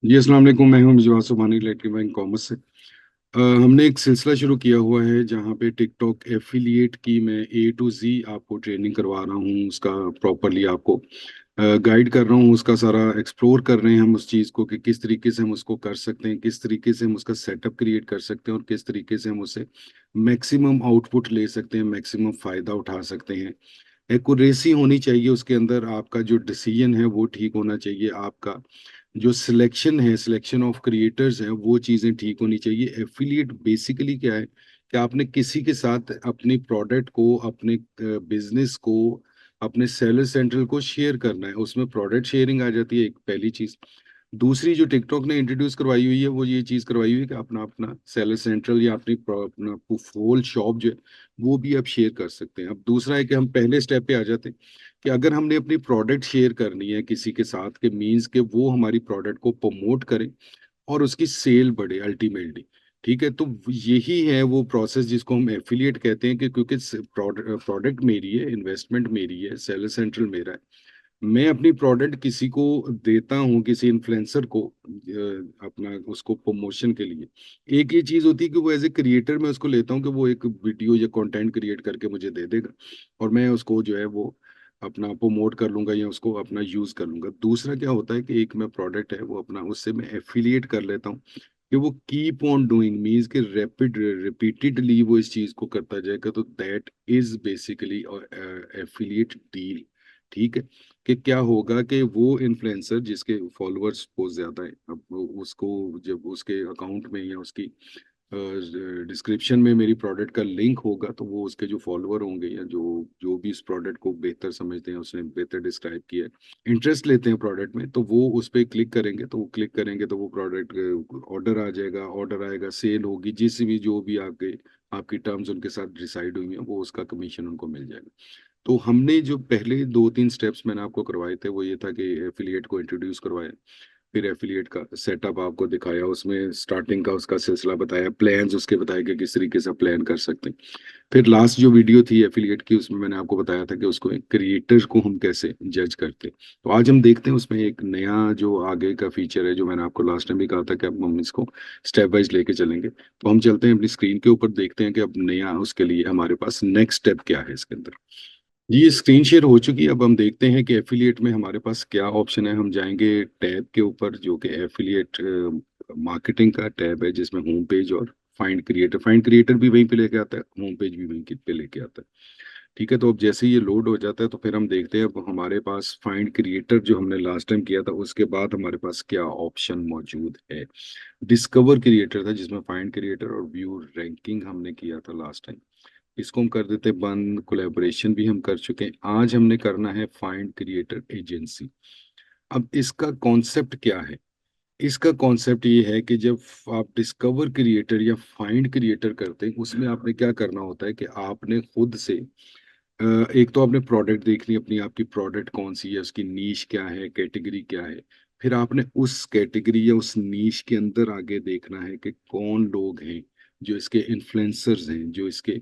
जी अस्सलाम वालेकुम। मैं हूं मिजवार सुबहानी इलेक्ट्रिक बैंक कॉमर्स से। हमने एक सिलसिला शुरू किया हुआ है जहां पे टिकटॉक एफिलिएट की मैं ए टू जी आपको ट्रेनिंग करवा रहा हूं, उसका प्रॉपरली आपको गाइड कर रहा हूं, उसका सारा एक्सप्लोर कर रहे हैं हम उस चीज़ को कि किस तरीके से हम उसको कर सकते हैं, किस तरीके से हम उसका सेटअप क्रिएट कर सकते हैं और किस तरीके से हम उससे मैक्सिमम आउटपुट ले सकते हैं, मैक्सिमम फ़ायदा उठा सकते हैं। एक्यूरेसी होनी चाहिए उसके अंदर, आपका जो डिसीजन है वो ठीक होना चाहिए, आपका जो सिलेक्शन है, सिलेक्शन ऑफ क्रिएटर्स है, वो चीज़ें ठीक होनी चाहिए। एफिलिएट बेसिकली क्या है कि आपने किसी के साथ अपनी प्रोडक्ट को, अपने बिजनेस को, अपने सेलर सेंट्रल को शेयर करना है, उसमें प्रोडक्ट शेयरिंग आ जाती है एक पहली चीज़। दूसरी जो टिकटॉक ने इंट्रोड्यूस करवाई हुई है वो ये चीज़ करवाई हुई है कि अपना अपना सेलर सेंट्रल या अपना होल शॉप जो है वो भी आप शेयर कर सकते हैं। अब दूसरा है कि हम पहले स्टेप पे आ जाते हैं कि अगर हमने अपनी प्रोडक्ट शेयर करनी है किसी के साथ, के मीन्स के वो हमारी प्रोडक्ट को प्रमोट करे और उसकी सेल बढ़े अल्टीमेटली। ठीक है, तो यही है वो प्रोसेस जिसको हम एफिलिएट कहते हैं कि क्योंकि प्रोडक्ट मेरी है, इन्वेस्टमेंट मेरी है, सेलर सेंट्रल मेरा है, मैं अपनी प्रोडक्ट किसी को देता हूँ, किसी इन्फ्लुएंसर को अपना उसको प्रमोशन के लिए। एक ये चीज होती है कि वो एज ए क्रिएटर मैं उसको लेता हूँ कि वो एक वीडियो या कंटेंट क्रिएट करके मुझे दे देगा और मैं उसको जो है वो अपना प्रमोट कर लूंगा या उसको अपना यूज कर लूंगा। दूसरा क्या होता है कि एक मैं प्रोडक्ट है वो अपना उससे मैं एफिलिएट कर लेता हूँ कि वो कीप ऑन डूइंग मीन्स कि रैपिड रिपीटेडली वो इस चीज को करता जाएगा, तो that is basically affiliate deal. ठीक है, कि क्या होगा कि वो इन्फ्लुएंसर जिसके फॉलोअर्स बहुत ज्यादा है, अब उसको जब उसके अकाउंट में या उसकी डिस्क्रिप्शन में मेरी प्रोडक्ट का लिंक होगा तो वो उसके जो फॉलोअर होंगे या जो जो भी इस प्रोडक्ट को बेहतर समझते हैं, उसने बेहतर डिस्क्राइब किया है, इंटरेस्ट लेते हैं प्रोडक्ट में, तो वो उस पर क्लिक करेंगे, तो वो क्लिक करेंगे तो वो प्रोडक्ट ऑर्डर आ जाएगा, ऑर्डर आएगा, सेल होगी, जिस भी जो भी आपके आपकी टर्म्स उनके साथ डिसाइड हुई हैं वो उसका कमीशन उनको मिल जाएगा। तो हमने जो पहले 2-3 स्टेप्स मैंने आपको करवाए थे वो ये था कि एफिलिएट को इंट्रोड्यूस करवाया, फिर एफिलिएट का सेटअप आपको दिखाया, उसमें स्टार्टिंग का उसका सिलसिला बताया, प्लान्स उसके बताया कि किस तरीके से प्लान कर सकते हैं। फिर लास्ट जो वीडियो थी एफिलिएट की उसमें मैंने आपको बताया था कि उसको एक क्रिएटर को हम कैसे जज करते हैं। तो आज हम देखते हैं उसमें एक नया जो आगे का फीचर है जो मैंने आपको लास्ट टाइम भी कहा था कि अब हम इसको स्टेप वाइज लेके चलेंगे। तो हम चलते हैं अपनी स्क्रीन के ऊपर, देखते हैं कि अब नया उसके लिए हमारे पास नेक्स्ट स्टेप क्या है इसके अंदर। ये स्क्रीन शेयर हो चुकी है। अब हम देखते हैं कि एफिलिएट में हमारे पास क्या ऑप्शन है। हम जाएंगे टैब के ऊपर जो कि एफिलिएट मार्केटिंग का टैब है, जिसमें होम पेज और फाइंड क्रिएटर भी वहीं पे लेके आता है, होम पेज भी वहीं पे लेके आता है। ठीक है, तो अब जैसे ही ये लोड हो जाता है तो फिर हम देखते हैं अब हमारे पास फाइंड क्रिएटर जो हमने लास्ट टाइम किया था उसके बाद हमारे पास क्या ऑप्शन मौजूद है। डिस्कवर क्रिएटर था जिसमें फाइंड क्रिएटर और व्यू रैंकिंग हमने किया था लास्ट टाइम, इसको हम कर देते बंद। कोलैबोरेशन भी हम कर चुके हैं। आज हमने करना है फाइंड क्रिएटर एजेंसी। अब इसका कॉन्सेप्ट क्या है? इसका कॉन्सेप्ट ये है कि जब आप डिस्कवर क्रिएटर या फाइंड क्रिएटर करते हैं उसमें आपने क्या करना होता है कि आपने खुद से एक तो आपने प्रोडक्ट देखनी है, अपनी आपकी प्रोडक्ट कौन सी है, उसकी नीश क्या है, कैटेगरी क्या है। फिर आपने उस कैटेगरी या उस नीश के अंदर आगे देखना है कि कौन लोग हैं जो इसके इन्फ्लुएंसर्स हैं, जो इसके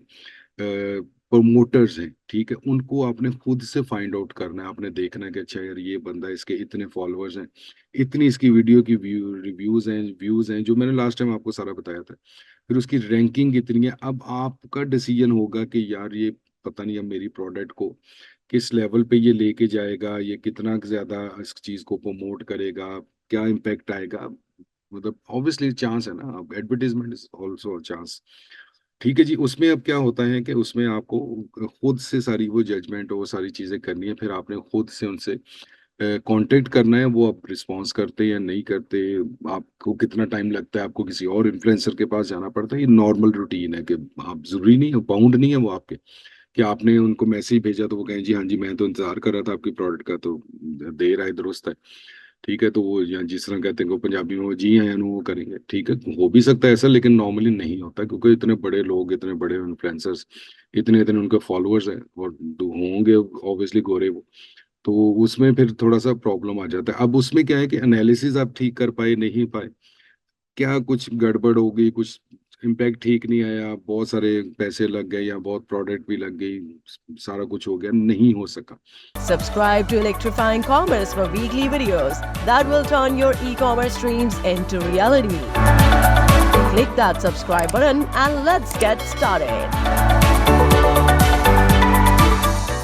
प्रमोटर्स हैं। ठीक है, उनको आपने खुद से फाइंड आउट करना है। आपने देखना है कि अच्छा यार ये बंदा, इसके इतने फॉलोअर्स हैं, इतनी इसकी वीडियो की व्यूज हैं जो मैंने लास्ट टाइम आपको सारा बताया था, फिर उसकी रैंकिंग कितनी है। अब आपका डिसीजन होगा कि यार ये पता नहीं अब मेरी प्रोडक्ट को किस लेवल पे ये लेके जाएगा, ये कितना ज्यादा इस चीज को प्रमोट करेगा, क्या इम्पैक्ट आएगा। मतलब ऑब्वियसली चांस है ना, अब एडवर्टीजमेंट इज ऑल्सो चांस। ठीक है जी, उसमें अब क्या होता है कि उसमें आपको खुद से सारी वो जजमेंट और वो सारी चीजें करनी है, फिर आपने खुद से उनसे कांटेक्ट करना है, वो आप रिस्पॉन्स करते या नहीं करते, आपको कितना टाइम लगता है, आपको किसी और इन्फ्लुएंसर के पास जाना पड़ता है। ये नॉर्मल रूटीन है कि आप जरूरी नहीं है, बाउंड नहीं है वो आपके कि आपने उनको मैसेज भेजा तो वो कहें जी हाँ जी मैं तो इंतजार कर रहा था आपकी प्रोडक्ट का, तो देर आए दुरुस्त है। ठीक है, तो वो या जिस तरह कहते हैं को पंजाबी में वो जी हाँ यानी वो करेंगे। ठीक है, हो भी सकता है ऐसा, लेकिन नॉर्मली नहीं होता क्योंकि इतने बड़े लोग, इतने बड़े इन्फ्लुएंसर्स, इतने इतने उनके फॉलोअर्स हैं और होंगे ऑब्वियसली गोरे वो, तो उसमें फिर थोड़ा सा प्रॉब्लम आ जाता है। अब उसमें क्या है कि एनालिसिस आप ठीक कर पाए नहीं पाए, क्या कुछ गड़बड़ हो गई, कुछ इम्पैक्ट ठीक नहीं आया, बहुत सारे पैसे लग गए या बहुत प्रोडक्ट भी लग गई, सारा कुछ हो गया, नहीं हो सका। Subscribe to Electrifying Commerce for weekly videos that will turn your e-commerce dreams into reality. Click that subscribe button and let's get started.